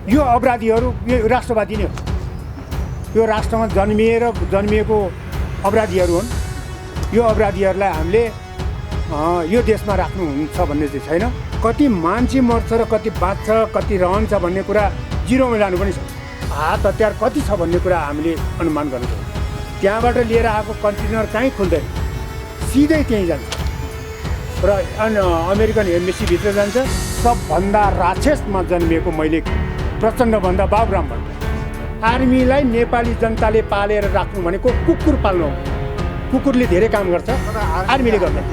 यो अपराधीहरू यो राष्ट्रवादी नै हो। यो राष्ट्रमा जन्मिएको अपराधीहरू हुन्। यो अपराधीहरूलाई हामीले यो देशमा राख्नुहुन्छ भन्ने चाहिँ छैन। कति मान्छे मर्छ र कति बाँच्छ कति रहन्छ भन्ने कुरा जिरोमा जानु पनि सक्छ। हात हतियार कति छ भन्ने कुरा हामीले अनुमान गर्नु सक्छौँ। त्यहाँबाट लिएर आएको कन्टेनर कहीँ खुल्दैन, सिधै त्यहीँ जान्छ र अमेरिकन एम्बेसीभित्र जान्छ। सबभन्दा राक्षसमा जन्मिएको मैले प्रचण्डभन्दा बाबुराम भन्छु, आर्मीलाई नेपाली जनताले पालेर राख्नु भनेको कुकुर पाल्नु हो। कुकुरले धेरै काम गर्छ, आर्मीले गर्दैन।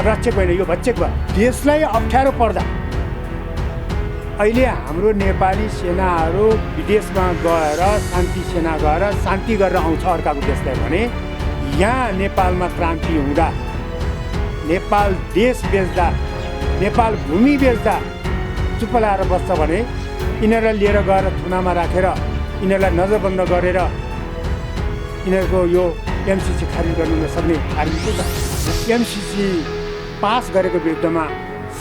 रक्षक होइन, यो भक्षक भयो। देशलाई अप्ठ्यारो पर्दा अहिले हाम्रो नेपाली सेनाहरू विदेशमा गएर शान्ति सेना गएर शान्ति गरेर आउँछ अर्काको देशलाई भने, यहाँ नेपालमा क्रान्ति हुँदा नेपाल देश बेच्दा नेपाल भूमि बेच्दा चुप लाएर बस्छ भने यिनीहरूलाई लिएर गएर थुनामा राखेर यिनीहरूलाई नजरबन्द गरेर यिनीहरूको यो एमसिसी खारिज गर्नु नसक्ने आर्मी के छ? एमसिसी पास गरेको विरुद्धमा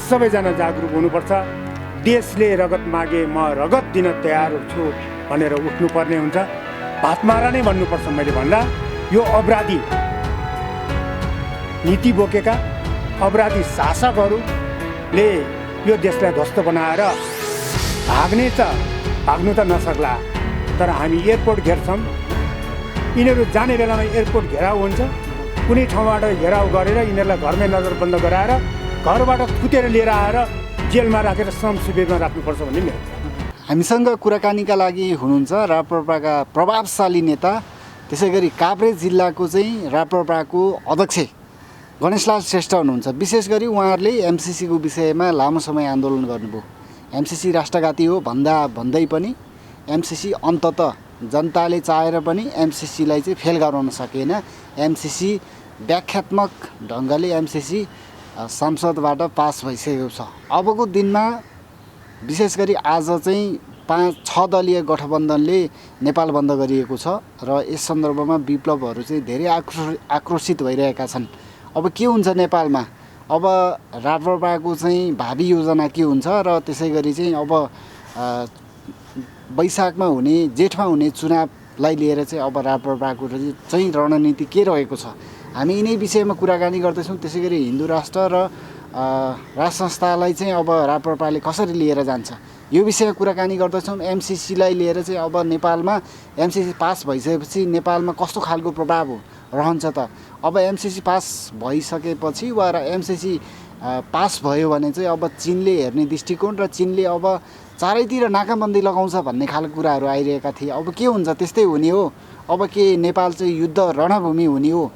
सबैजना जागरुक हुनुपर्छ। देशले रगत मागे म रगत दिन तयार छु भनेर उठ्नुपर्ने हुन्छ। भातमारा नै भन्नुपर्छ। मैले भन्दा यो अपराधी नीति बोकेका अपराधी शासकहरूले यो देशलाई ध्वस्त बनाएर भाग्नु त नसक्ला, तर हामी एयरपोर्ट घेर्छौँ। यिनीहरू जाने बेलामा एयरपोर्ट घेराउ हुन्छ। कुनै ठाउँबाट घेराउ गरेर यिनीहरूलाई घरमै नजरबन्द गराएर घरबाट थुतेर लिएर आएर जेलमा राखेर श्रम शिविरमा राख्नुपर्छ भन्ने मेरो। हामीसँग कुराकानीका लागि हुनुहुन्छ राप्रपाका प्रभावशाली नेता, त्यसै गरी काभ्रे जिल्लाको चाहिँ राप्रपाको अध्यक्ष गणेशलाल श्रेष्ठ हुनुहुन्छ। विशेष गरी उहाँहरूले एमसिसीको विषयमा लामो समय आन्दोलन गर्नुभयो। एमसिसी राष्ट्रघाती हो भन्दै पनि एमसिसी अन्ततः जनताले चाहेर पनि एमसिसीलाई चाहिँ फेल गराउन सकेन। एमसिसी व्याख्यात्मक ढङ्गले एमसिसी संसदबाट पास भइसकेको छ। अबको दिनमा विशेष गरी आज चाहिँ 5-6 दलीय गठबन्धनले नेपाल बन्द गरिएको छ र यस सन्दर्भमा विप्लवहरू चाहिँ धेरै आक्रोशित भइरहेका छन्। अब के हुन्छ नेपालमा? अब राप्रपाको चाहिँ भावी योजना के हुन्छ र त्यसै गरी चाहिँ अब वैशाखमा हुने जेठमा हुने चुनावलाई लिएर चाहिँ अब राप्रपाको चाहिँ रणनीति के रहेको छ? हामी यिनै विषयमा कुराकानी गर्दैछौँ। त्यसै गरी हिन्दू राष्ट्र र राष्ट्र संस्थालाई चाहिँ अब राप्रपाले कसरी लिएर जान्छ यो विषयमा कुराकानी गर्दैछौँ। एमसिसीलाई लिएर चाहिँ अब नेपालमा एमसिसी पास भइसकेपछि नेपालमा कस्तो खालको प्रभाव रहन्छ त? अब एमसिसी पास भइसकेपछि वा एमसिसी पास भयो भने चाहिँ अब चीनले हेर्ने दृष्टिकोण र चीनले अब चारैतिर नाकाबन्दी लगाउँछ भन्ने खालको कुराहरू आइरहेका थिए। अब के हुन्छ? त्यस्तै हुने हो? अब के नेपाल चाहिँ युद्ध रणभूमि हुने हो?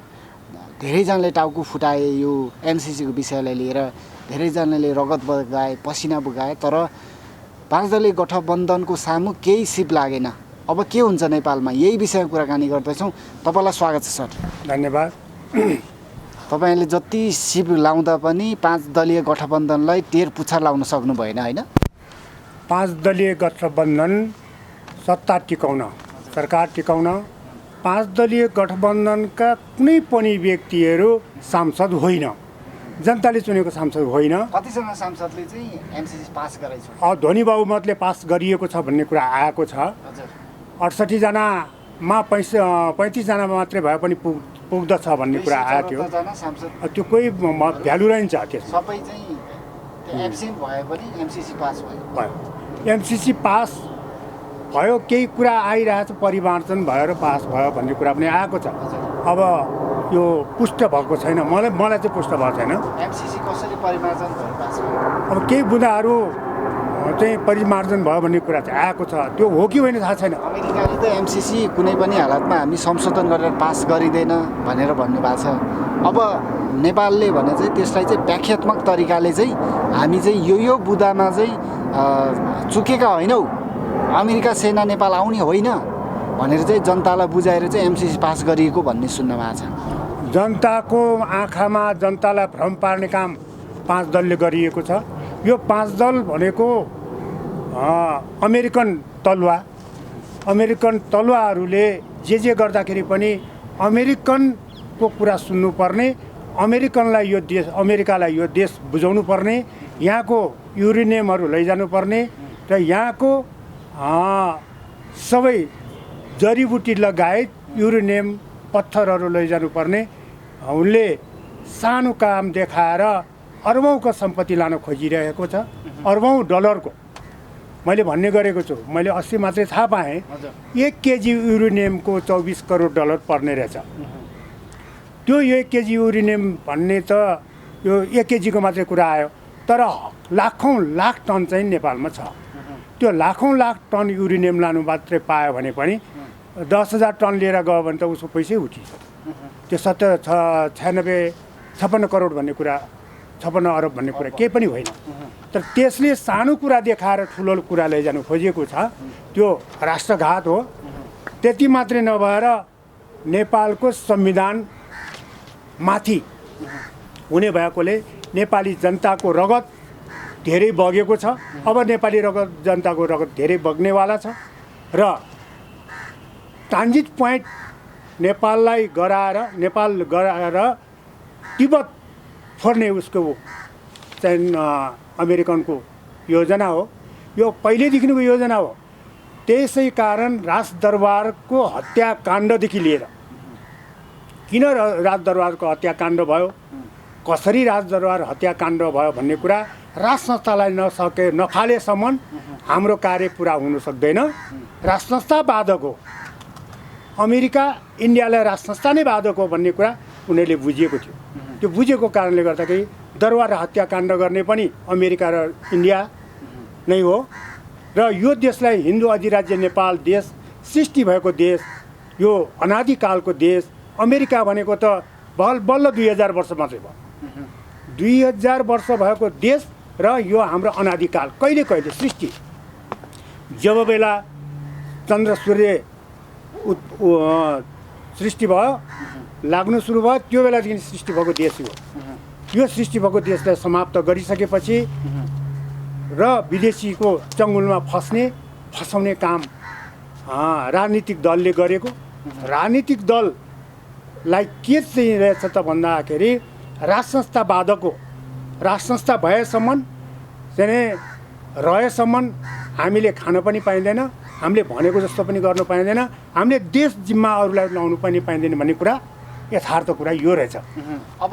धेरैजनाले टाउको फुटाए यो एमसिसीको विषयलाई लिएर, धेरैजनाले रगत बगाए, पसिना बगाए, तर 5 दलीय गठबन्धनको सामु केही सिप लागेन। अब के हुन्छ नेपालमा? यही विषयमा कुराकानी गर्दैछौँ। तपाईँलाई स्वागत छ सर। धन्यवाद। तपाईँले जति सिप लाउँदा पनि 5 दलीय गठबन्धनलाई टेर पुछार लाउन सक्नु भएन, होइन? 5 दलीय गठबन्धन सत्ता टिकाउन, सरकार टिकाउन 5 दलीय गठबन्धनका कुनै पनि व्यक्तिहरू सांसद होइन, जनताले चुनेको सांसद होइन। कतिजना सांसदले चाहिँ एमसिसी पास गरेछ? ध्वनि बहुमतले पास गरिएको छ भन्ने कुरा आएको छ। 68 जनामा 35 जनामा मात्रै भए पनि पुग्दछ भन्ने कुरा आएको थियो। त्यो कोही भ्यालु रहन्छ त्यसमा। सबै चाहिँ एब्सेन्ट भए पनि एमसिसी पास भयो। एमसिसी पास भयो, केही कुरा आइरहेछ, परिमार्जन भयो र पास भयो भन्ने कुरा पनि आएको छ। अब यो पुष्ट भएको छैन, मलाई चाहिँ पुष्ट भएको छैन। एमसिसी कसरी परिमार्जन भयो पास भयो? अब केही बुँदाहरू चाहिँ परिमार्जन भयो भन्ने कुरा चाहिँ आएको छ। त्यो हो कि होइन थाहा छैन। अमेरिकाले त एमसिसी कुनै पनि हालतमा हामी संशोधन गरेर पास गरिँदैन भनेर भन्नुभएको छ। अब नेपालले भने चाहिँ त्यसलाई चाहिँ व्याख्यात्मक तरिकाले चाहिँ हामी चाहिँ यो बुँदामा चाहिँ चुकेका होइनौँ, अमेरिका सेना नेपाल आउने होइन भनेर चाहिँ जनतालाई बुझाएर चाहिँ एमसिसी पास गरिएको भन्ने सुन्न भएको छ। जनताको आँखामा जनतालाई भ्रम पार्ने काम 5 दलले गरिएको छ। यो 5 दल भनेको अमेरिकन तलवाहरूले जे गर्दाखेरि पनि अमेरिकनको कुरा सुन्नुपर्ने, अमेरिकालाई यो देश बुझाउनु पर्ने, यहाँको युरेनियमहरू लैजानुपर्ने, र यहाँको सबै जडीबुटी लगायत युरेनियम पत्थरहरू लैजानुपर्ने उनले सानो काम देखाएर अर्बौँको सम्पत्ति लान खोजिरहेको छ। अर्बौँ डलरको मैले भन्ने गरेको छु। मैले अस्ति मात्रै थाहा पाएँ 1 केजी युरेनियमको 24 करोड डलर पर्ने रहेछ। त्यो 1 केजी युरेनियम भन्ने त यो 1 केजीको मात्रै कुरा आयो, तर लाखौँ लाख टन चाहिँ नेपालमा छ। त्यो लाखौँ लाख टन युरेनियम लानु मात्रै पायो भने पनि 10,000 टन लिएर गयो भने त उसको पैसै उठिन्छ। त्यो 56 करोड भन्ने कुरा, 56 अरब भन्ने कुरा केही पनि होइन। तर त्यसले सानो कुरा देखाएर ठुलो कुरा लैजानु खोजेको छ, त्यो राष्ट्रघात हो। त्यति मात्रै नभएर नेपालको संविधान माथि हुने भएकोले नेपाली जनताको रगत धेरै बगेको छ। अब नेपाली जनताको रगत धेरै बग्नेवाला छ र ट्रान्जिट पोइन्ट नेपाल गराएर तिब्बत फोड्ने उसको चाहिँ अमेरिकनको योजना हो। यो पहिलेदेखिको योजना हो। त्यसै कारण राजदरबारको हत्याकाण्डदेखि लिएर किन राजदरबारको हत्याकाण्ड भयो, कसरी राजदरबार हत्याकाण्ड भयो भन्ने कुरा राज संस्थालाई नफालेसम्म हाम्रो कार्य पुरा हुन सक्दैन। राज संस्था बाधक हो, अमेरिका इन्डियालाई राज संस्था नै बाधक हो भन्ने कुरा उनीहरूले बुझिएको थियो। त्यो बुझेको कारणले गर्दाखेरि दरबार हत्याकाण्ड गर्ने पनि अमेरिका र इन्डिया नै हो। र यो देशलाई हिन्दू अधिराज्य नेपाल देश सृष्टि भएको देश, यो अनादिकालको देश। अमेरिका भनेको त बल्ल 2000 वर्ष मात्रै भयो। 2000 वर्ष भएको देश र यो हाम्रो अनादिकाल कहिले सृष्टि। जब बेला चन्द्र सूर्य सृष्टि भयो, लाग्नु सुरु भयो, त्यो बेलादेखि सृष्टि भएको देश हो। यो सृष्टि भएको देशलाई समाप्त गरिसकेपछि र विदेशीको चङ्गुलमा फसाउने काम राजनीतिक दलले गरेको। राजनीतिक दललाई के चाहिँ रहेछ त भन्दाखेरि राज संस्था बाधक हो। राज संस्था भएसम्म चाहिँ रहेसम्म हामीले खान पनि पाइँदैन, हामीले भनेको जस्तो पनि गर्न पाइँदैन, हामीले देश जिम्मा अरूलाई लाउनु पनि पाइँदैन भन्ने कुरा यथार्थ कुरा यो रहेछ। अब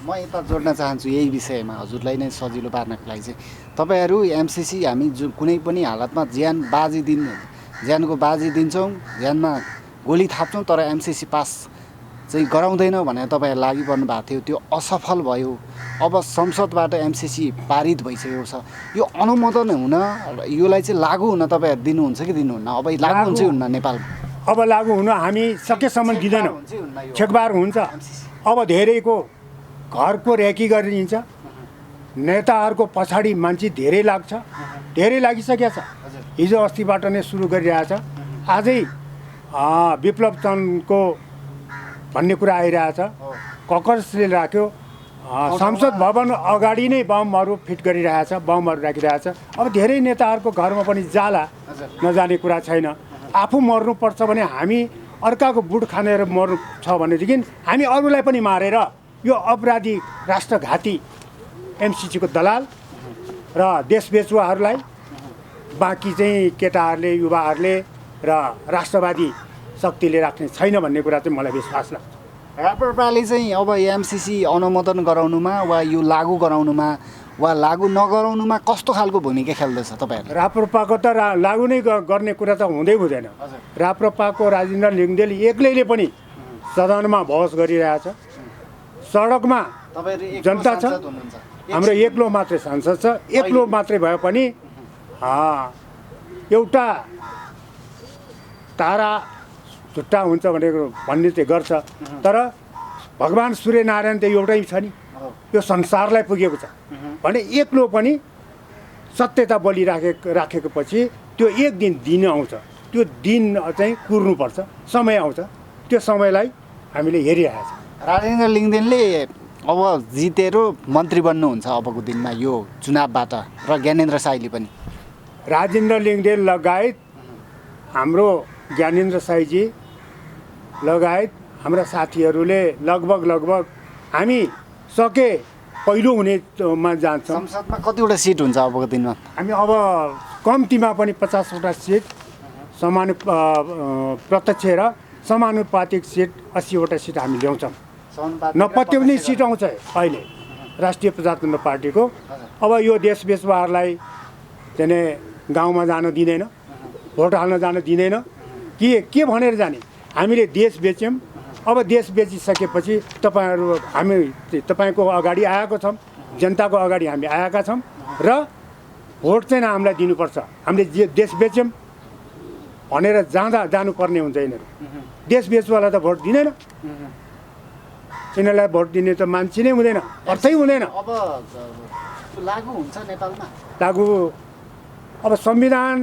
म यता जोड्न चाहन्छु यही विषयमा हजुरलाई नै सजिलो पार्नको लागि चाहिँ तपाईँहरू एमसिसी हामी कुनै पनि हालतमा ज्यानको बाजी दिन्छौँ, ज्यानमा गोली थाप्छौँ, तर एमसिसी पास चाहिँ गराउँदैन भनेर तपाईँहरू लागि पर्नु भएको थियो। त्यो असफल भयो। अब संसदबाट एमसिसी पारित भइसकेको छ। यो अनुमोदन हुन, योलाई चाहिँ लागू हुन तपाईँहरू दिनुहुन्छ कि दिनुहुन्न? अब लागू हुन्छ हुन्न नेपालमा? अब लागू हुन हामी सकेसम्म दिँदैनौँ। छेकबार हुन्छ। अब धेरैको घरको रेकी गरिन्छ, नेताहरूको पछाडि मान्छे धेरै लाग्छ, धेरै लागिसकेको छ। हिजो अस्तिबाट नै सुरु गरिरहेछ। आजै विप्लव चन्दको भन्ने कुरा आइरहेछ। ककर्सले राख्यो संसद भवन अगाडि नै बमहरू फिट गरिरहेछ, बमहरू राखिरहेछ। अब धेरै नेताहरूको घरमा पनि जाला, नजाने कुरा छैन। आफू मर्नुपर्छ भने हामी अर्काको बुट खानेर मर्नु छ भनेदेखि हामी अरूलाई पनि मारेर यो अपराधी राष्ट्रघाती एमसिसीको दलाल र देशबेचुवाहरूलाई बाँकी चाहिँ केटाहरूले, युवाहरूले र राष्ट्रवादी शक्तिले राख्ने छैन भन्ने कुरा चाहिँ मलाई विश्वास लाग्छ। राप्रपाले चाहिँ अब एमसिसी अनुमोदन गराउनुमा वा यो लागू गराउनुमा वा लागू नगराउनुमा कस्तो खालको भूमिका खेल्दैछ तपाईँहरू? राप्रपाको त लागू नै गर्ने कुरा त हुँदैन। राप्रपाको राजेन्द्र लिङ्गदेल एक्लैले पनि सदनमा बहस गरिरहेछ। सडकमा जनता छ, हाम्रो एक्लो मात्रै सांसद छ। एक्लो मात्रै भए पनि एउटा तारा छुट्टा हुन्छ भन्ने चाहिँ गर्छ। तर भगवान् सूर्यनारायण त एउटै छ नि, यो संसारलाई पुगेको छ भने एक्लो पनि सत्यता बलि राखेको पछि त्यो एक दिन आउँछ। त्यो दिन चाहिँ कुर्नुपर्छ, समय आउँछ। त्यो समयलाई हामीले हेरिरहेको छ। राजेन्द्र लिङ्गदेनले अब जितेर मन्त्री बन्नुहुन्छ अबको दिनमा यो चुनावबाट, र ज्ञानेन्द्र साईले पनि। राजेन्द्र लिङ्गदेन लगायत हाम्रो ज्ञानेन्द्र साईजी लगायत हाम्रा साथीहरूले लगभग हामी पहिलो हुनेमा जान्छौँ। संसदमा कतिवटा सिट हुन्छ अबको दिनमा? हामी अब कम्तीमा पनि 50वटा सिट प्रत्यक्ष र समानुपातिक सिट 80वटा सिट हामी ल्याउँछौँ। नपत्याउने सिट आउँछ अहिले राष्ट्रिय प्रजातन्त्र पार्टीको। अब यो देश बेचुवाहरूलाई चाहिँ गाउँमा जान दिँदैन, भोट हाल्न जान दिँदैन। के भनेर जाने? हामीले देश बेच्यौँ। अब देश बेचिसकेपछि तपाईँको अगाडि आएको छौँ, जनताको अगाडि हामी आएका छौँ र भोट चाहिँ हामीलाई दिनुपर्छ। हामीले देश बेच्यौँ भनेर जानुपर्ने हुन्छ। यिनीहरू देश बेचुवालाई त भोट दिँदैन, यिनीहरूलाई भोट दिने त मान्छे नै हुँदैन, अर्थै हुँदैन। अब लागू हुन्छ नेपालमा? लागू अब संविधान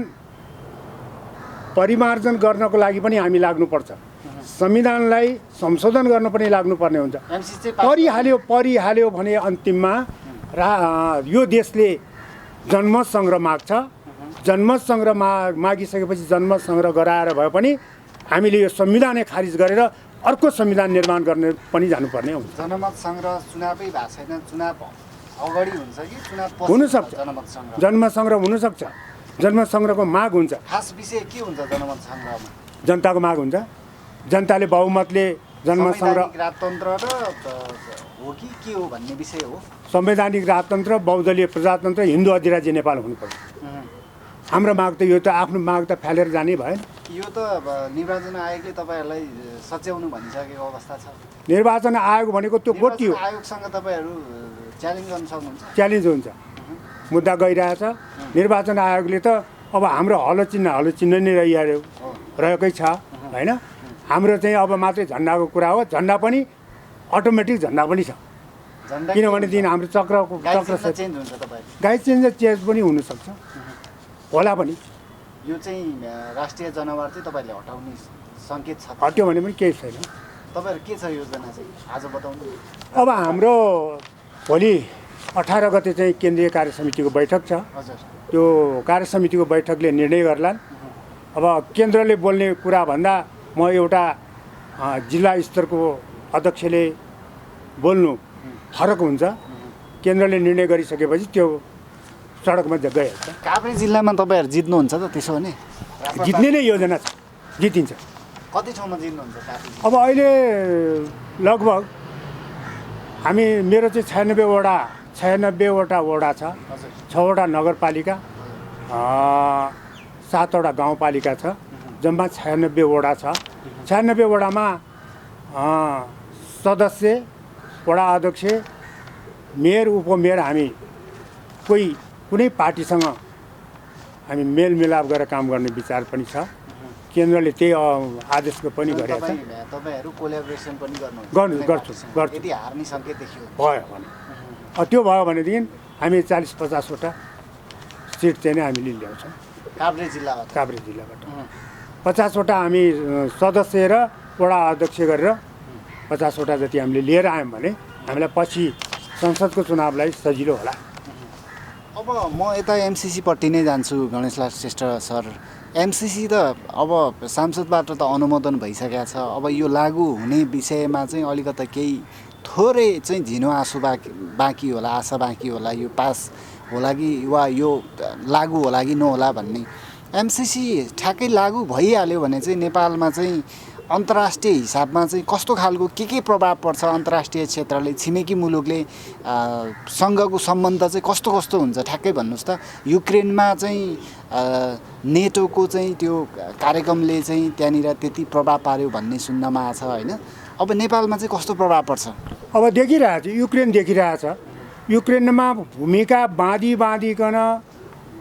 परिमार्जन गर्नको लागि पनि हामी लाग्नुपर्छ। संविधानलाई संशोधन गर्न पनि लाग्नुपर्ने हुन्छ। परिहाल्यो भने अन्तिममा यो देशले जनमत सङ्ग्रह माग्छ। जनमत सङ्ग्रह मागिसकेपछि जनमत सङ्ग्रह गराएर भए पनि हामीले यो संविधानै खारिज गरेर अर्को संविधान निर्माण गर्ने पनि जानुपर्ने हुन्छ। जनमत सङ्ग्रह चुनावै भएको छैन, चुनाव अगाडि हुन्छ कि चुनाव पछि हुनसक्छ? जनमत सङ्ग्रह हुनसक्छ, जनमत सङ्ग्रहको माग हुन्छ। खास विषय के हुन्छ जनमत सङ्ग्रहमा? जनताको माग हुन्छ। जनताले बहुमतले जनमत सङ्ग्रह राजतन्त्र र हो कि के हो भन्ने विषय हो। संवैधानिक राजतन्त्र, बहुदलीय प्रजातन्त्र, हिन्दू अधिराज्य नेपाल हुनुपर्छ। हाम्रो माग त यो त आफ्नो माग त फालेर जाने भएन। यो त निर्वाचन आयोगले तपाईँहरूलाई सच्याउनु भनिसकेको अवस्था छ। निर्वाचन आयोग भनेको त्यो गोटी हो। आयोगसँग तपाईँहरू च्यालेन्ज गर्न सक्नुहुन्छ? च्यालेन्ज हुन्छ, मुद्दा गइरहेछ। निर्वाचन आयोगले त अब हाम्रो हलो चिन्ह नै रहेकै छ होइन। हाम्रो चाहिँ अब मात्रै झन्डाको कुरा हो। झन्डा पनि अटोमेटिक झन्डा पनि छ, किनभने हाम्रो चक्र चेन्ज हुन्छ। तपाईँ गाइड चेन्ज पनि हुनसक्छ, होला पनि। यो चाहिँ राष्ट्रिय जनावर चाहिँ तपाईँले हटाउने सङ्केत छ? हट्यो भने पनि केही छैन। तपाईँहरू के छ योजना चाहिँ आज बताउनु? अब हाम्रो भोलि 18 गते चाहिँ केन्द्रीय कार्य समितिको बैठक छ। हजुर। त्यो कार्य समितिको बैठकले निर्णय गर्लान्। अब केन्द्रले बोल्ने कुरा भन्दा म एउटा जिल्ला स्तरको अध्यक्षले बोल्नु फरक हुन्छ। केन्द्रले निर्णय गरिसकेपछि त्यो सडकमा गइहाल्छ। काभ्रे जिल्लामा तपाईँहरू जित्नुहुन्छ त त्यसो भने? जित्ने नै योजना छ, जितिन्छ। कति ठाउँमा जित्नुहुन्छ काभ्रे? अब अहिले लगभग मेरो चाहिँ 96वटा वडा छ, 6वटा नगरपालिका, 7वटा गाउँपालिका छ, जम्मा 96 वडा छ। 96 वडामा सदस्य, वडा अध्यक्ष, मेयर, उपमेयर हामी कुनै पार्टीसँग हामी मेलमिलाप गरेर काम गर्ने विचार पनि छ। केन्द्रले त्यही आदेशको पनि गरेको छ। तपाईँहरू कोल्याबोरेसन पनि गर्छु। यदि हार्ने सङ्केत देखियो भयो भने त्यो भयो भनेदेखि हामी 40-50वटा सिट चाहिँ नै हामीले ल्याउँछौँ काभ्रे जिल्लाबाट। 50वटा हामी सदस्य र वडा अध्यक्ष गरेर 50वटा जति हामीले लिएर आयौँ भने हामीलाई पछि संसदको चुनावलाई सजिलो होला। अब म यता एमसिसीपट्टि नै जान्छु गणेशलाल श्रेष्ठ सर। एमसिसी त अब सांसदबाट त अनुमोदन भइसकेको छ। अब यो लागू हुने विषयमा चाहिँ अलिकति केही थोरै चाहिँ झिनो आँसु बाँकी होला, आशा बाँकी होला, यो पास होला कि वा यो लागू होला कि नहोला भन्ने। एमसिसी ठ्याक्कै लागू भइहाल्यो भने चाहिँ नेपालमा चाहिँ अन्तर्राष्ट्रिय हिसाबमा चाहिँ कस्तो खालको के प्रभाव पर्छ? अन्तर्राष्ट्रिय क्षेत्रले, छिमेकी मुलुकले सँगको सम्बन्ध चाहिँ कस्तो हुन्छ ठ्याक्कै भन्नुहोस् त। युक्रेनमा चाहिँ नेटोको चाहिँ त्यो कार्यक्रमले चाहिँ त्यहाँनिर त्यति प्रभाव पार्यो भन्ने सुन्नमा आएको छ होइन। अब नेपालमा चाहिँ कस्तो प्रभाव पर्छ? अब देखिरहेछ, युक्रेन देखिरहेछ। युक्रेनमा भूमिका बाँधिकन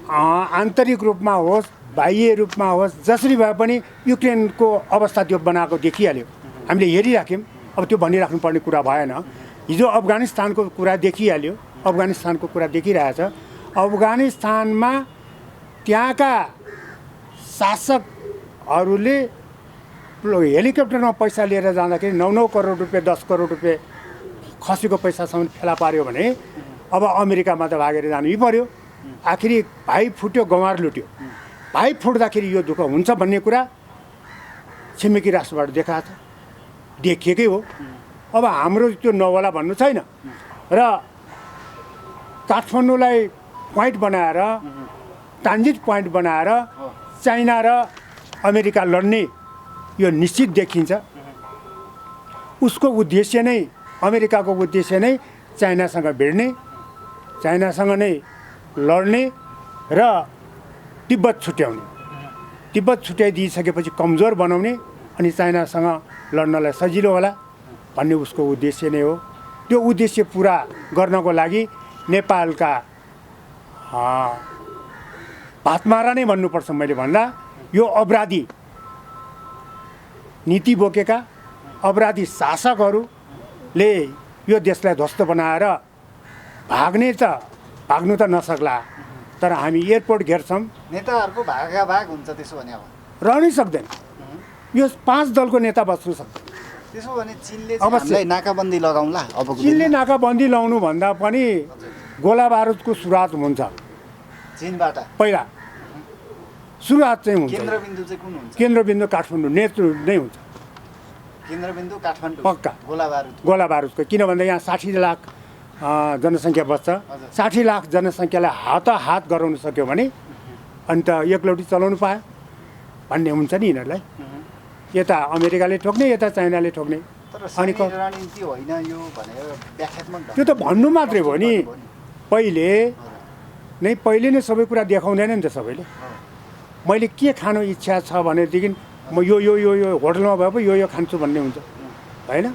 आन्तरिक रूपमा होस्, बाह्य रूपमा होस्, जसरी भए पनि युक्रेनको अवस्था त्यो बनाएको देखिहाल्यो। हामीले हेरिराख्यौँ। अब त्यो भनिराख्नु पर्ने कुरा भएन। हिजो अफगानिस्तानको कुरा देखिहाल्यो, अफगानिस्तानको कुरा देखिरहेछ। अफगानिस्तानमा त्यहाँका शासकहरूले हेलिकप्टरमा पैसा लिएर जाँदाखेरि 9 करोड रुपियाँ, 10 करोड रुपियाँ खसीको पैसासम्म फेला पार्यो भने अब अमेरिकामा त भागेर जानै पर्यो। आखिरी भाइ फुट्यो, गँवार लुट्यो। भाइ फुट्दाखेरि यो दुःख हुन्छ भन्ने कुरा छिमेकी राष्ट्रबाट देखाएको छ, देखिएकै हो। अब हाम्रो त्यो नहोला भन्नु छैन। र काठमाडौँलाई पोइन्ट बनाएर ट्रान्जिट पोइन्ट बनाएर चाइना र अमेरिका लड्ने यो निश्चित देखिन्छ। उसको उद्देश्य नै अमेरिकाको उद्देश्य नै चाइनासँग भिड्ने, चाइनासँग नै लड्ने र तिब्बत छुट्याउने। तिब्बत छुट्याइदिइसकेपछि कमजोर बनाउने अनि चाइनासँग लड्नलाई सजिलो होला भन्ने उसको उद्देश्य नै हो। त्यो उद्देश्य पुरा गर्नको लागि नेपालका भातमारा नै भन्नुपर्छ मैले भन्दा यो अपराधी नीति बोकेका अपराधी शासकहरूले यो देशलाई ध्वस्त बनाएर भाग्नु त नसक्ला, तर हामी एयरपोर्ट घेर्छौँ। नेताहरूको भागाभाग हुन्छ त्यसो भने अब रहनै सक्दैन। यो 5 दलको नेता बस्नु सक्दैन। त्यसो भने चीनले हामीलाई नाकाबन्दी लगाउँला। अब चीनले नाकाबन्दी लाउनु भन्दा पनि गोला बारुदको सुरुवात हुन्छ चीनबाट। पहिला सुरुवात चाहिँ हुन्छ। केन्द्रबिन्दु चाहिँ कुन हुन्छ? केन्द्रबिन्दु काठमाडौँ नेतृत्व नै हुन्छ। केन्द्रबिन्दु काठमाडौँ पक्का गोला बारुदको। किन भन्दा यहाँ 60 लाख जनसङ्ख्या बस्छ। 60 लाख जनसङ्ख्यालाई हात गराउन सक्यो भने अनि त एकलौटी चलाउनु पायो भन्ने हुन्छ नि यिनीहरूलाई। यता अमेरिकाले ठोक्ने, यता चाइनाले ठोक्ने। अनि रणनीति होइन यो भनेर व्याख्यात्मक त्यो त भन्नु मात्रै हो नि। पहिले नै सबै कुरा देखाउँदैन नि त सबैले। मैले के खानु इच्छा छ भनेदेखि म यो होटलमा भए पो यो खान्छु भन्ने हुन्छ होइन।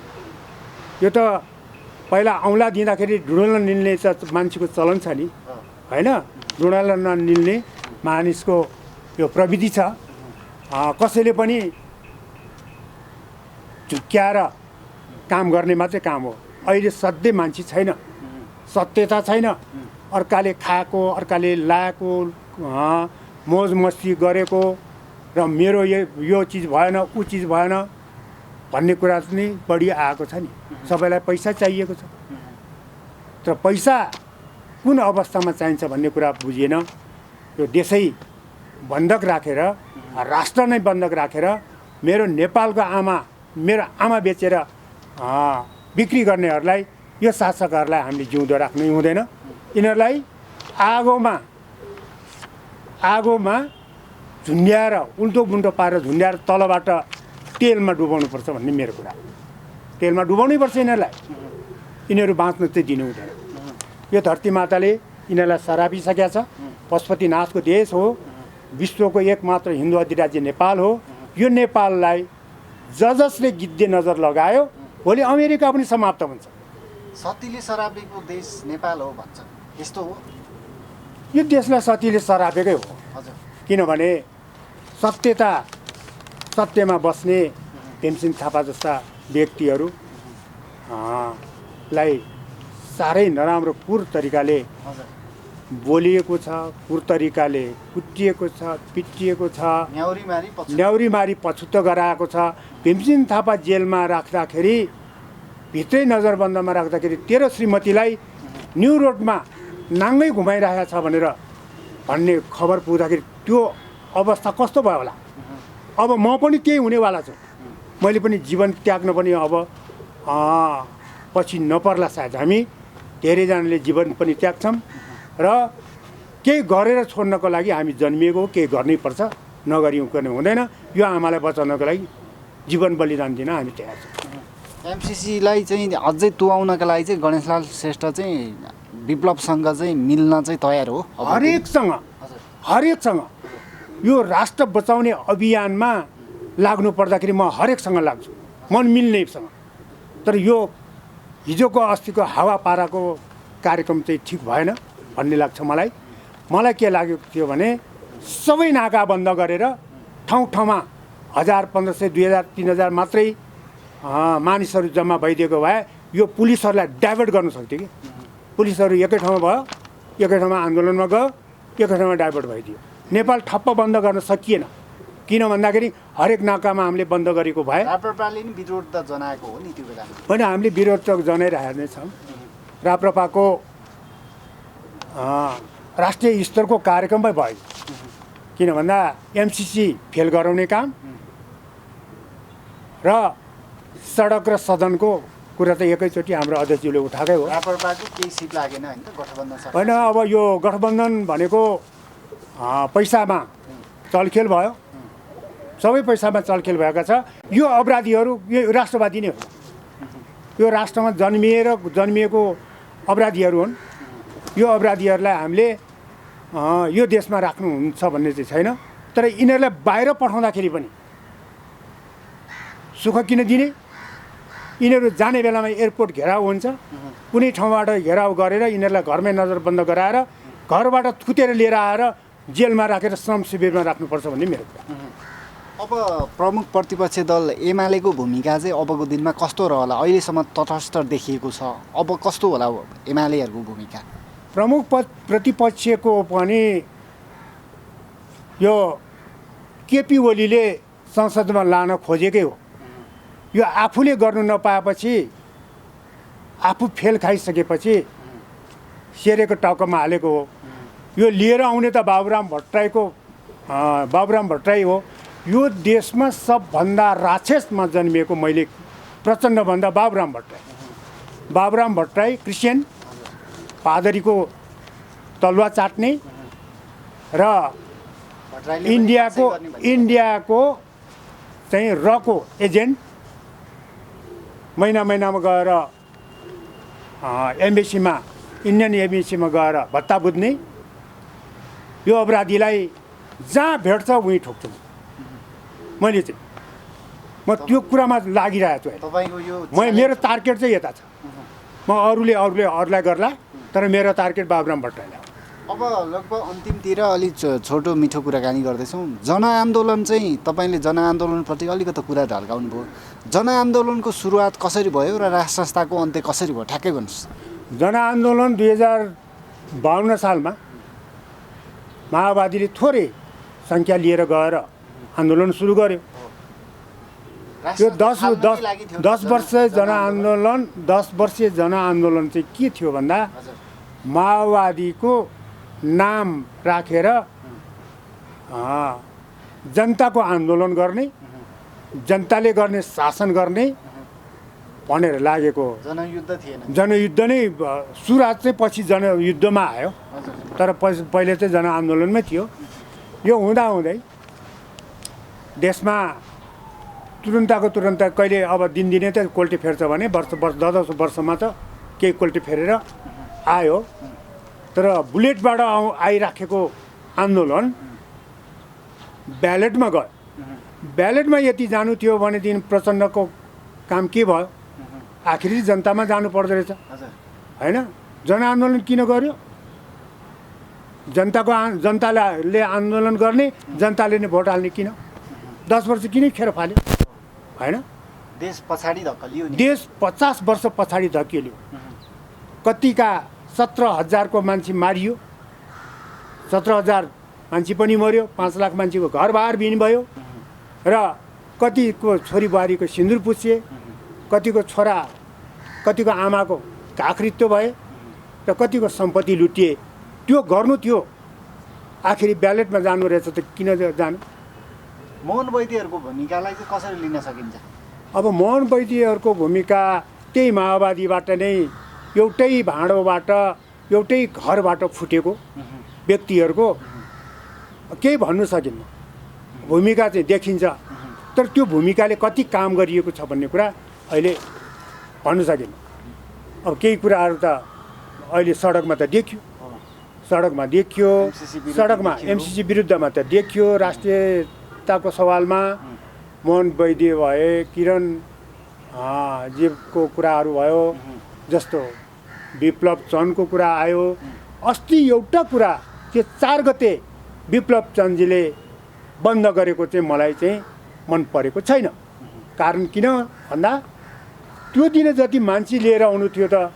यो त पहिला औँला दिँदाखेरि ढुँडो निल्ने मान्छेको चलन छ नि होइन। ढुँडो ननिल्ने मानिसको यो प्रविधि छ। कसैले पनि झुक्क्याएर काम गर्ने मात्रै काम हो। अहिले सधैँ मान्छे छैन, सत्यता छैन। अर्काले खाएको, अर्काले लाएको, मोज मस्ती गरेको र मेरो यो चिज भएन, ऊ चिज भएन भन्ने कुरा पनि बढी आएको छ नि। सबैलाई पैसा चाहिएको छ, तर पैसा कुन अवस्थामा चाहिन्छ भन्ने कुरा बुझिएन। यो देशै बन्धक राखेर, राष्ट्र नै बन्धक राखेर मेरो नेपालको मेरो आमा बेचेर बिक्री गर्नेहरूलाई, यो शासकहरूलाई हामीले जिउँदो राख्नै हुँदैन। यिनीहरूलाई आगोमा झुन्ड्याएर उल्टो बुल्टो पारेर झुन्ड्याएर तलबाट तेलमा डुबाउनुपर्छ भन्ने मेरो कुरा। तेलमा डुबाउनै पर्छ यिनीहरूलाई। यिनीहरू बाँच्न चाहिँ दिनु हुँदैन। यो धरती माताले यिनीहरूलाई सरापिसकेका छ। पशुपतिनाथको देश हो, विश्वको एकमात्र हिन्दू अधिराज्य नेपाल हो। यो नेपाललाई जसले गिद्धे नजर लगायो भोलि अमेरिका पनि समाप्त हुन्छ। सतीले सरापेको देश नेपाल हो भन्छ, यस्तो हो? यो देशलाई सतीले सरापेकै हो। हजुर। किनभने सत्यमा बस्ने भीमसेन थापा जस्ता व्यक्तिहरू लाई साह्रै नराम्रो क्रूर तरिकाले बोलिएको छ, क्रूर तरिकाले कुटिएको छ, पिटिएको छ, न्याउरीमारी पछुतो गराएको छ। भीमसेन थापा जेलमा राख्दाखेरि, भित्रै नजरबन्दमा राख्दाखेरि 13 श्रीमतीलाई न्यु रोडमा नाङ्गै घुमाइरहेको छ भन्ने खबर पुग्दाखेरि त्यो अवस्था कस्तो भयो होला। अब म पनि त्यही हुनेवाला छु। मैले पनि जीवन त्याग्न पनि अब पछि नपर्ला सायद। हामी धेरैजनाले जीवन पनि त्याग्छौँ र केही गरेर छोड्नको लागि हामी जन्मिएको, केही गर्नैपर्छ, नगरिकन हुँदैन। यो आमालाई बचाउनको लागि जीवन बलिदान दिन हामी तयार छौँ। एमसिसीलाई चाहिँ अझै तुहाउनका लागि चाहिँ गणेशलाल श्रेष्ठ चाहिँ विप्लवसँग चाहिँ मिल्न चाहिँ तयार हो। हरेकसँग यो राष्ट्र बचाउने अभियानमा लाग्नु पर्दाखेरि म हरेकसँग लाग्छु, मन मिल्नेसँग। तर यो हिजोको अस्तिको हावापाराको कार्यक्रम चाहिँ ठिक भएन भन्ने लाग्छ मलाई। के लागेको थियो भने सबै नाका बन्द गरेर ठाउँ ठाउँमा 1000, 1500, 2000, 3000 मात्रै मानिसहरू जम्मा भइदिएको भए यो पुलिसहरूलाई डाइभर्ट गर्न सक्थ्यो कि। पुलिसहरू एकै ठाउँमा भयो, एकै ठाउँमा आन्दोलनमा गयो, एकै ठाउँमा डाइभर्ट भइदियो। नेपाल ठप्प बन्द गर्न सकिएन। किन भन्दाखेरि हरेक नाकामा हामीले बन्द गरेको भए राप्रपाले नि विरोध त जनाएको हो नि त्यो बेलामा। होइन, हामीले विरोध त जनाइरहेको नै छौँ। राप्रपाको राष्ट्रिय स्तरको कार्यक्रममै भयो। किन भन्दा एमसिसी फेल गराउने काम र सडक र सदनको कुरा त एकैचोटि हाम्रो अध्यक्षज्यूले उठाएकै हो। राप्रपाको केही सिट लागेन हैन त गठबन्धन सरकार। होइन, अब यो गठबन्धन भनेको पैसामा चलखेल भयो, सबै पैसामा चलखेल भएका छ। यो अपराधीहरू यो राष्ट्रवादी नै हो, यो राष्ट्रमा जन्मिएको अपराधीहरू हुन्। यो अपराधीहरूलाई हामीले यो देशमा राख्नुहुन्छ भन्ने चाहिँ छैन। तर यिनीहरूलाई बाहिर पठाउँदाखेरि पनि सुख किन दिने? यिनीहरू जाने बेलामा एयरपोर्ट घेराउ हुन्छ, कुनै ठाउँबाट घेराउ गरेर यिनीहरूलाई घरमै नजरबन्द गराएर घरबाट थुतेर लिएर आएर जेलमा राखेर श्रम शिविरमा राख्नुपर्छ भन्ने मेरो कुरा। अब प्रमुख प्रतिपक्ष दल एमालेको भूमिका चाहिँ अबको दिनमा कस्तो रहला? अहिलेसम्म तटस्थ देखिएको छ, अब कस्तो होला एमालेहरूको भूमिका? प्रमुख प्रतिपक्षको पनि यो केपी ओलीले संसदमा लान खोजेकै हो। यो आफूले गर्नु नपाएपछि, आफू फेल खाइसकेपछि सेरेको टाउकोमा हालेको हो। यो लिएर आउने त बाबुराम भट्टराई हो। यो देशमा सबभन्दा राक्षसमा जन्मिएको मैले प्रचण्डभन्दा बाबुराम भट्टराई क्रिस्चियन, पादरीको तलुवा चाट्ने र इन्डियाको चाहिँ रको एजेन्ट, महिनामा गएर एम्बेसीमा, इन्डियन एम्बेसीमा गएर भत्ता बुझ्ने, यो अपराधीलाई जहाँ भेट्छ उहीँ ठोक्छु मैले चाहिँ। म त्यो कुरामा लागिरहेको छु। मेरो टार्गेट चाहिँ यता छ। म अरूलाई गर्ला, तर मेरो टार्गेट बाबुराम भट्टराईलाई। अब लगभग अन्तिमतिर अलिक छोटो मिठो कुराकानी गर्दैछौँ। जनआन्दोलन चाहिँ तपाईँले जनआन्दोलनप्रति अलिकति कुरा ढल्काउनु भयो। जनआन्दोलनको सुरुवात कसरी भयो र राष्ट्र संस्थाको अन्त्य कसरी भयो, ठ्याक्कै भन्नुहोस्। जनआन्दोलन 2052 सालमा माओवादीले थोरै सङ्ख्या लिएर गएर आन्दोलन सुरु गर्यो। यो 10 वर्षीय जनआन्दोलन चाहिँ के थियो भन्दा माओवादीको नाम राखेर जनताको आन्दोलन गर्ने, जनताले गर्ने शासन गर्ने भनेर लागेको जनयुद्ध नै। सुरुवात चाहिँ पछि जनयुद्धमा आयो, तर पहिले चाहिँ जनआन्दोलनमै थियो। यो हुँदाहुँदै देशमा तुरुन्त कहिले अब दिनदिनै त कोल्टी फेर्छ भने 10 वर्षमा त केही कोल्टी फेरेर आयो। तर बुलेटबाट आइराखेको आन्दोलन ब्यालेटमा गयो। ब्यालेटमा यति जानु थियो भनेदेखि प्रचण्डको काम के भयो? आखिरी जनतामा जानु पर्दो रहेछ होइन? जनआन्दोलन किन गर्यो? जनताले आन्दोलन गर्ने, जनताले नै भोट हाल्ने किन? 10 वर्ष किन खेर फाल्यो होइन? देश 50 वर्ष पछाडि धकिल्यो। कतिका 17,000 को मान्छे मारियो, 17,000 मान्छे पनि मर्यो, 5 लाख मान्छेको घरबार बिन भयो र कतिको छोरी बुहारीको सिन्दुर पुछिए, कतिको छोरा कतिको आमाको काखरित्तो भए र कतिको सम्पत्ति लुटिए। त्यो गर्नु थियो, आखिरी ब्यालेटमा जानु रहेछ त किन जानु? मोहन वैद्यहरूको भूमिकालाई चाहिँ कसरी लिन सकिन्छ? अब मोहन वैद्यहरूको भूमिका त्यही माओवादीबाट नै, एउटै भाँडोबाट एउटै घरबाट फुटेको व्यक्तिहरूको केही भन्नु सकिन्न। भूमिका चाहिँ देखिन्छ, तर त्यो भूमिकाले कति काम गरिएको छ भन्ने कुरा अहिले भन्नु सकिन्न। अब केही कुराहरू त अहिले सडकमा त देखियो, सडकमा एमसिसी विरुद्धमा त देखियो। राष्ट्रियताको सवालमा मोहन वैद्य भए, किरण जीवको कुराहरू भयो, जस्तो विप्लव चन्दको कुरा आयो। अस्ति एउटा कुरा त्यो 4 गते विप्लव चन्दजीले बन्द गरेको चाहिँ मलाई चाहिँ मन परेको छैन। कारण किन भन्दा त्यो दिन जति मान्छे लिएर आउनु थियो त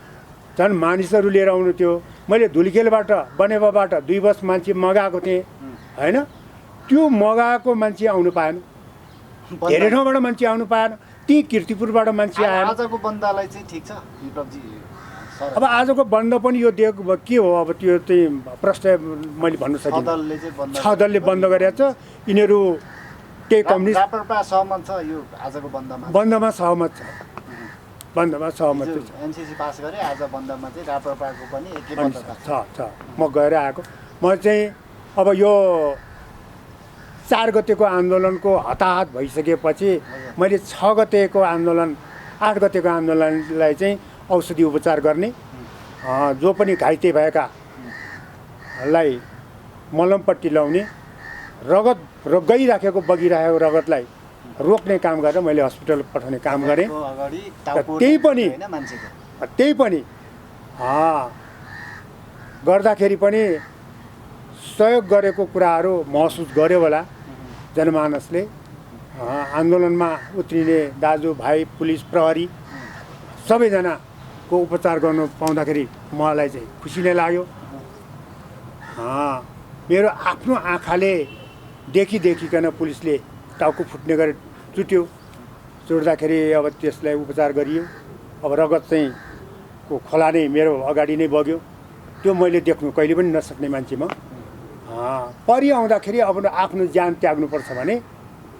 झन् मानिसहरू लिएर आउनु थियो। मैले धुलिखेलबाट बनेपाबाट 2 बस मान्छे मगाएको थिएँ होइन? त्यो मगाएको मान्छे आउनु पाएन, धेरै ठाउँबाट मान्छे आउनु पाएन। ती कीर्तिपुरबाट मान्छे आएर आजको बन्दलाई चाहिँ ठिक छ विप्लवजी? अब आजको बन्द पनि यो के हो? अब त्यो चाहिँ प्रश्न मैले भन्नु सकिनँ। 6 दलले बन्द गरेको छ। यिनीहरू केही कम्युनिस्ट सहमत छ यो आजको बन्दमा? बन्दमा सहमत छ, बन्दमा सहमत छ। एनसीसी पास गरे, आज बन्दमा चाहिँ राप्रपाको पनि एकै बन्द छ। म गएर आएको, म चाहिँ अब यो 4 गतेको आन्दोलनको हताहत भइसकेपछि मैले 6 गतेको आन्दोलन 8 गतेको आन्दोलनलाई चाहिँ औषधि उपचार गर्ने जो पनि घाइते भएकालाई मलमपट्टि लाउने रगत गइराखेको बगिरहेको रगतलाई रोक्ने काम गरेर मैले हस्पिटल पठाउने काम गरेँ। त्यही पनि गर्दाखेरि पनि सहयोग गरेको कुराहरू महसुस गर्यो होला जनमानसले। आन्दोलनमा उत्रिने दाजुभाइ पुलिस प्रहरी सबैजनाको उपचार गर्नु पाउँदाखेरि मलाई चाहिँ खुसी नै लाग्यो। मेरो आफ्नो आँखाले देखिकन पुलिसले टाउको फुट्ने गरी चुट्दाखेरि अब त्यसलाई उपचार गरियो। अब रगत चाहिँ को खोला नै मेरो अगाडि नै बग्यो। त्यो मैले देख्नु कहिले पनि नसक्ने मान्छे म। परि आउँदाखेरि अब आफ्नो ज्यान त्याग्नुपर्छ भने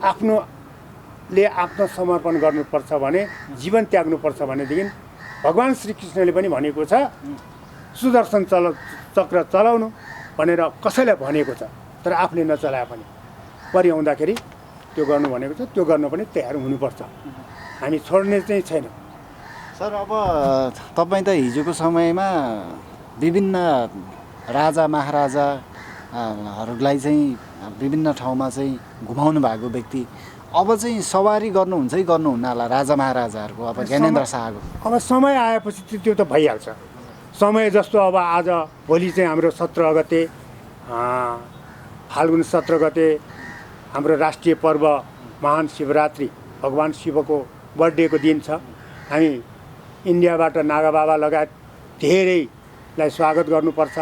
आफूले आत्मसमर्पण गर्नुपर्छ भने जीवन त्याग्नुपर्छ भनेदेखि भगवान् श्रीकृष्णले पनि भनेको छ सुदर्शन चक्र चलाउनु भनेर कसैलाई भनेको छ। तर आफूले नचलाए पनि परि आउँदाखेरि त्यो गर्नु भनेको छ, त्यो गर्न पनि तयार हुनुपर्छ। हामी छोड्ने चाहिँ छैन। सर अब तपाईँ त हिजोको समयमा विभिन्न राजा महाराजाहरूलाई चाहिँ विभिन्न ठाउँमा चाहिँ घुमाउनु भएको व्यक्ति, अब चाहिँ सवारी गर्नुहुन्छ कि गर्नुहुन्न होला राजा महाराजाहरूको अब ज्ञानेन्द्र शाहको? अब समय आएपछि त्यो त भइहाल्छ। समय जस्तो अब आज भोलि चाहिँ हाम्रो 17 गते फाल्गुन 17 गते हाम्रो राष्ट्रिय पर्व महान शिवरात्रि भगवान् शिवको बर्थडेको दिन छ। हामी इन्डियाबाट नागा बाबा लगायत धेरैलाई स्वागत गर्नुपर्छ।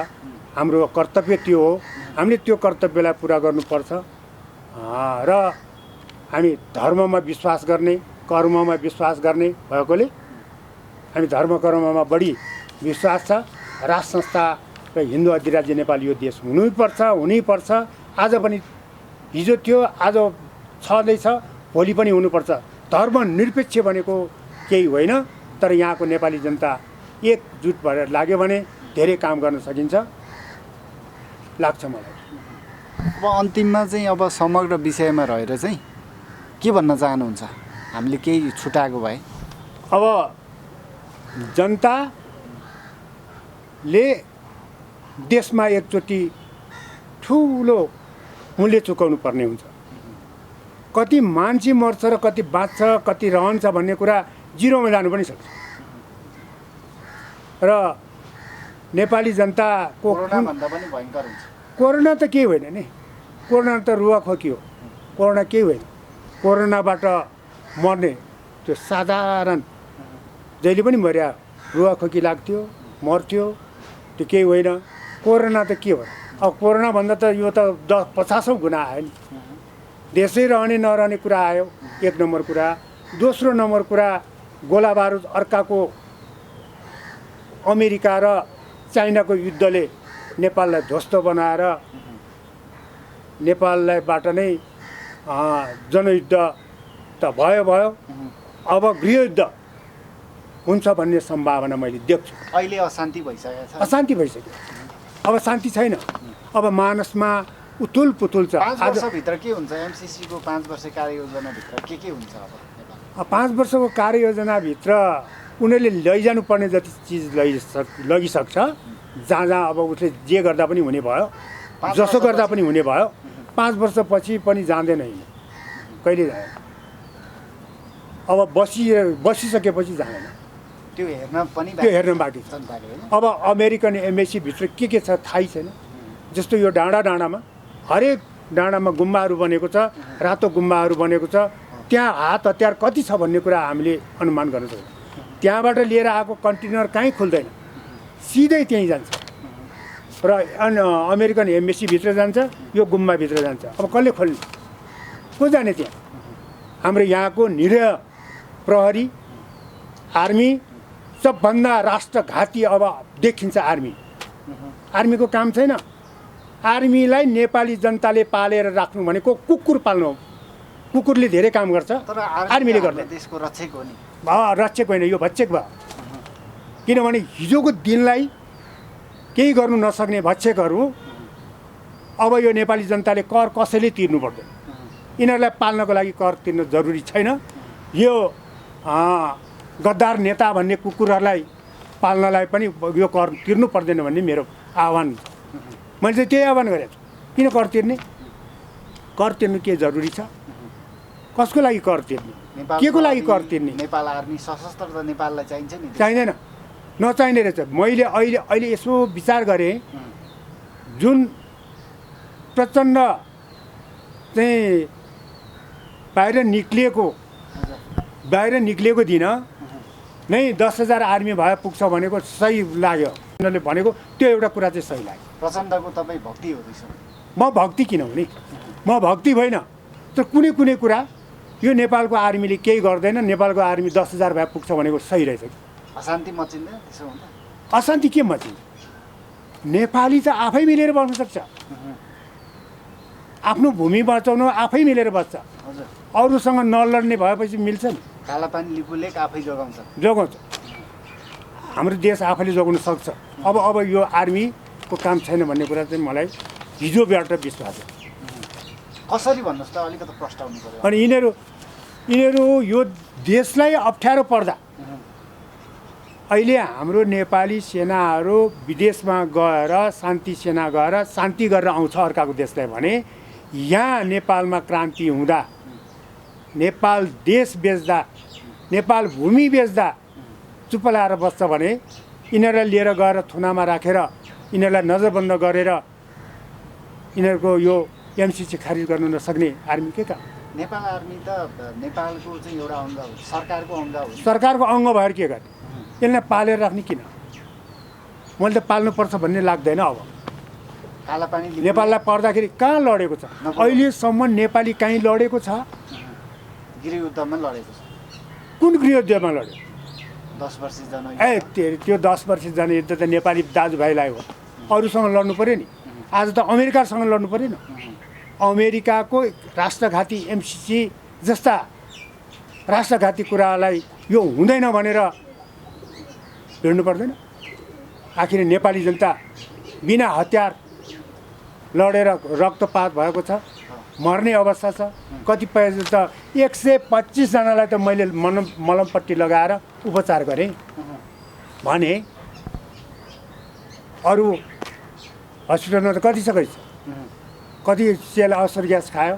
हाम्रो कर्तव्य त्यो हो। हामीले त्यो कर्तव्यलाई पुरा गर्नुपर्छ र हामी धर्ममा विश्वास गर्ने, कर्ममा विश्वास गर्ने भएकोले हामी धर्म कर्ममा बढी विश्वास छ। राज संस्था र हिन्दू अधिराज्य नेपाल यो देश हुनैपर्छ। आज पनि हिजो थियो, आज छँदैछ, भोलि पनि हुनुपर्छ। धर्मनिरपेक्ष भनेको केही होइन। तर यहाँको नेपाली जनता एकजुट भएर लाग्यो भने धेरै काम गर्न सकिन्छ लाग्छ मलाई। अब अन्तिममा चाहिँ अब समग्र विषयमा रहेर चाहिँ के भन्न चाहनुहुन्छ? हामीले केही छुटाएको भए? अब जनताले देशमा एकचोटि ठुलो मूल्य चुकाउनु पर्ने हुन्छ। कति मान्छे मर्छ र कति बाँच्छ, कति रहन्छ भन्ने कुरा जिरोमा जानु पनि सक्छ। र नेपाली जनताको कोरोनाभन्दा पनि भयङ्कर हुन्छ। कोरोना त केही होइन नि। कोरोना त रुवाखोकी हो। कोरोना केही होइन। कोरोनाबाट मर्ने त्यो साधारण जहिले पनि मर्या रुवाखोकी लाग्थ्यो, मर्थ्यो, त्यो केही होइन। कोरोना त के हो? अब कोरोनाभन्दा त यो त 50औँ गुणा आयो नि। देशै रहने नरहने कुरा आयो, 1 नम्बर कुरा। दोस्रो नम्बर कुरा, गोला बारुद अर्काको अमेरिका र चाइनाको युद्धले नेपाललाई ध्वस्त बनाएर नेपालबाट नै जनयुद्ध त भयो। अब गृहयुद्ध हुन्छ भन्ने सम्भावना मैले देख्छु। अहिले अशान्ति भइसकेको छ। अशान्ति भइसक्यो। अब शान्ति छैन। अब मानसमा उथुल पुथुल छ। 5 वर्षभित्र के हुन्छ? एमसिसीको 5 वर्ष कार्ययोजनाभित्र के हुन्छ? अब 5 वर्षको कार्ययोजनाभित्र उनीहरूले लैजानु पर्ने जति चिज लगिसक्छ। जहाँ अब उसले जे गर्दा पनि हुने भयो, जसो गर्दा पनि हुने भयो। 5 वर्षपछि पनि जाँदैन, कहिले जाँदैन। अब बसिसकेपछि जाँदैन। त्यो हेर्न बाँकी छ। अब अमेरिकन एम्बेसीभित्र के छ थाहै छैन। जस्तो यो डाँडामा हरेक डाँडामा गुम्बाहरू बनेको छ, रातो गुम्बाहरू बनेको छ। त्यहाँ हात हतियार कति छ भन्ने कुरा हामीले अनुमान गर्न सक्छौँ। त्यहाँबाट लिएर आएको कन्टेनर कहीँ खुल्दैन, सिधै त्यहीँ जान्छ र अमेरिकन एम्बेसीभित्र जान्छ, यो गुम्बाभित्र जान्छ। अब कसले खोल्ने? को जाने त्यहाँ? हाम्रो यहाँको निरीह प्रहरी, आर्मी सबभन्दा राष्ट्रघाती अब देखिन्छ आर्मीको काम छैन। आर्मीलाई नेपाली जनताले पालेर राख्नु भनेको कुकुर पाल्नु हो। कुकुरले धेरै काम गर्छ, आर्मीले गर्दैन। देशको रक्षक हो नि। रक्षक होइन, यो भक्षक भयो। किनभने हिजोको दिनलाई केही गर्नु नसक्ने भक्षकहरू अब यो नेपाली जनताले कर कसैले तिर्नु पर्दैन। यिनीहरूलाई पाल्नको लागि कर तिर्न जरुरी छैन। यो गद्दार नेता भन्ने कुकुरहरूलाई पाल्नलाई पनि यो कर तिर्नु पर्दैन भन्ने मेरो आह्वान छ। मैले चाहिँ त्यही आह्वान गरेको छु। किन कर तिर्ने? कर तिर्नु के जरुरी छ? कसको लागि कर तिर्ने? के को लागि कर तिर्ने? नेपाल आर्मी सशस्त्र त नेपाललाई चाहिन्छ नि। चाहिँदैन, नचाहिने रहेछ। मैले अहिले यसो विचार गरेँ, जुन प्रचण्ड चाहिँ बाहिर निक्लिएको दिन नै 10,000 आर्मी भए पुग्छ भनेको सही लाग्यो। उनीहरूले भनेको त्यो एउटा कुरा चाहिँ सही लाग्यो। प्रचण्डको तपाईँ भक्ति हुँदैछ? म भक्ति किन हुने? म भक्ति होइन। तर कुनै कुनै कुरा यो नेपालको आर्मीले केही गर्दैन, नेपालको आर्मी 10,000 भए पुग्छ भनेको सही रहेछ। अशान्ति मचिँदैन त्यसो हुँदा? अशान्ति के मचिन्छ? नेपाली चाहिँ आफै मिलेर बस्न सक्छ। आफ्नो भूमि बचाउनु आफै मिलेर बस्छ। हजुर। अरूसँग नलड्ने भएपछि मिल्छ नि? कालापानी लिपुलेक आफै जोगाउँछ। हाम्रो देश आफैले जोगाउन सक्छ। अब यो आर्मीको काम छैन भन्ने कुरा चाहिँ मलाई हिजोबाट विश्वास छ। कसरी भन्नुहोस् त, अलिकति प्रस्ताउनु पर्यो। अनि यिनीहरू यो देशलाई अप्ठ्यारो पर्दा अहिले हाम्रो नेपाली सेनाहरू विदेशमा गएर शान्ति गरेर आउँछ अर्काको देशलाई भने, यहाँ नेपालमा क्रान्ति हुँदा, नेपाल देश बेच्दा, नेपाल भूमि बेच्दा चुप लाएर बस्छ भने यिनीहरूलाई लिएर गएर थुनामा राखेर यिनीहरूलाई नजरबन्द गरेर यिनीहरूको यो एमसिसी खारिज गर्नु नसक्ने आर्मी के काम? नेपाल आर्मी त नेपालको चाहिँ एउटा अङ्ग हो, सरकारको अङ्ग हो। सरकारको अङ्ग भएर के गर्ने? यसलाई पालेर राख्ने किन? मैले त पाल्नुपर्छ भन्ने लाग्दैन। अब कालापानी नेपाललाई पर्दाखेरि कहाँ लडेको छ? अहिलेसम्म नेपाली कहीँ लडेको छ? गृहयुद्धमा लडेको छ। कुन गृहयुद्धमा लड्यो? 10 वर्ष जनयुद्ध। त्यो 10 वर्ष जनयुद्ध त नेपाली दाजुभाइलाई हो। अरूसँग लड्नु पऱ्यो नि। आज त अमेरिकासँग लड्नु परेन। अमेरिकाको राष्ट्रघाती एमसिसी जस्ता राष्ट्रघाती कुरालाई यो हुँदैन भनेर हिँड्नु पर्दैन? आखिर नेपाली जनता बिना हतियार लडेर रक्तपात भएको छ, मर्ने अवस्था छ। कतिपय त 125 जनालाई त मैले मलमपट्टि लगाएर उपचार गरेँ भने अरू हस्पिटलमा त कति सकै छ, कति सेल असर ग्यास खायो।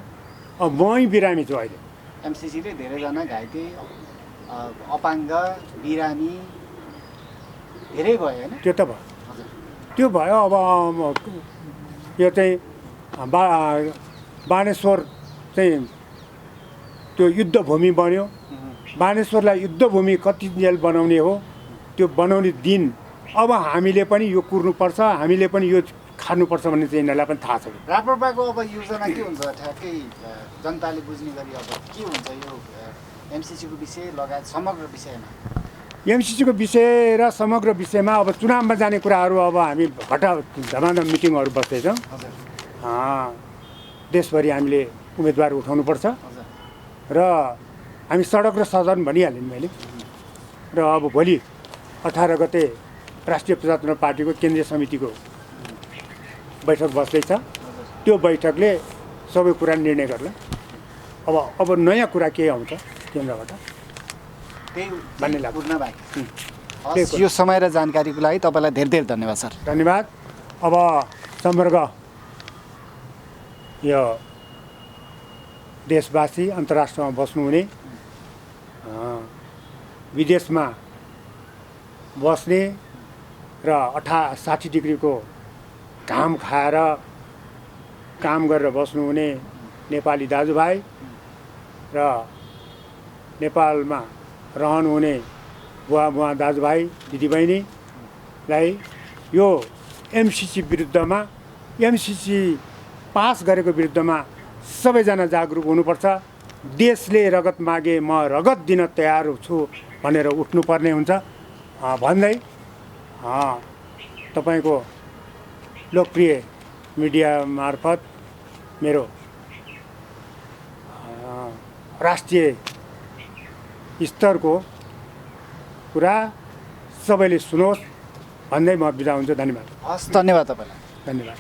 अब मै बिरामी छु अहिले। एमसिसीले धेरैजना घाइते, अपाङ्ग, बिरामी धेरै भयो होइन? त्यो त भयो, त्यो भयो। अब यो चाहिँ बानेश्वर चाहिँ त्यो युद्धभूमि बन्यो। बानेश्वरलाई युद्धभूमि कति जेल बनाउने हो, त्यो बनाउने दिन अब हामीले पनि यो कुर्नुपर्छ, हामीले पनि यो खानुपर्छ भन्ने चाहिँ यिनीहरूलाई पनि थाहा छ। राप्रपाको अब योजना के हुन्छ ठ्याक्कै जनताले बुझ्ने गरी अब के हुन्छ यो एमसिसीको विषय लगायत समग्र विषयमा? एमसिसीको विषय र समग्र विषयमा अब चुनावमा जाने कुराहरू अब हामी धमाधम मिटिङहरू बस्दैछौँ। देशभरि हामीले उम्मेदवार उठाउनुपर्छ र हामी सडक र सदन भनिहालेँ मैले। र अब भोलि 18 गते राष्ट्रिय प्रजातन्त्र पार्टीको केन्द्रीय समितिको बैठक बस्दैछ। त्यो बैठकले सबै कुरा निर्णय गर्ला। अब नयाँ कुरा के आउँछ केन्द्रबाट भन्ने लाग्छ। यो समय र जानकारीको लागि तपाईँलाई धेरै धेरै धन्यवाद सर। धन्यवाद। अब सम्पर्क यो देशवासी अन्तर्राष्ट्रमा बस्नुहुने, विदेशमा बस्ने र 60 डिग्रीको घाम खाएर काम गरेर बस्नुहुने नेपाली दाजुभाइ र नेपालमा रहनुहुने बुवा दाजुभाइ दिदीबहिनीलाई यो एमसिसी विरुद्धमा, एमसिसी पास गरेको विरुद्धमा सबैजना जागरुक हुनुपर्छ। देशले रगत मागे म रगत दिन तयार छु भनेर उठ्नुपर्ने हुन्छ भन्दै तपाईँको लोकप्रिय मिडिया मार्फत मेरो राष्ट्रिय स्तरको कुरा सबैले सुनोस् भन्दै म बिदा हुन्छु। धन्यवाद। हस्, धन्यवाद तपाईँलाई। धन्यवाद।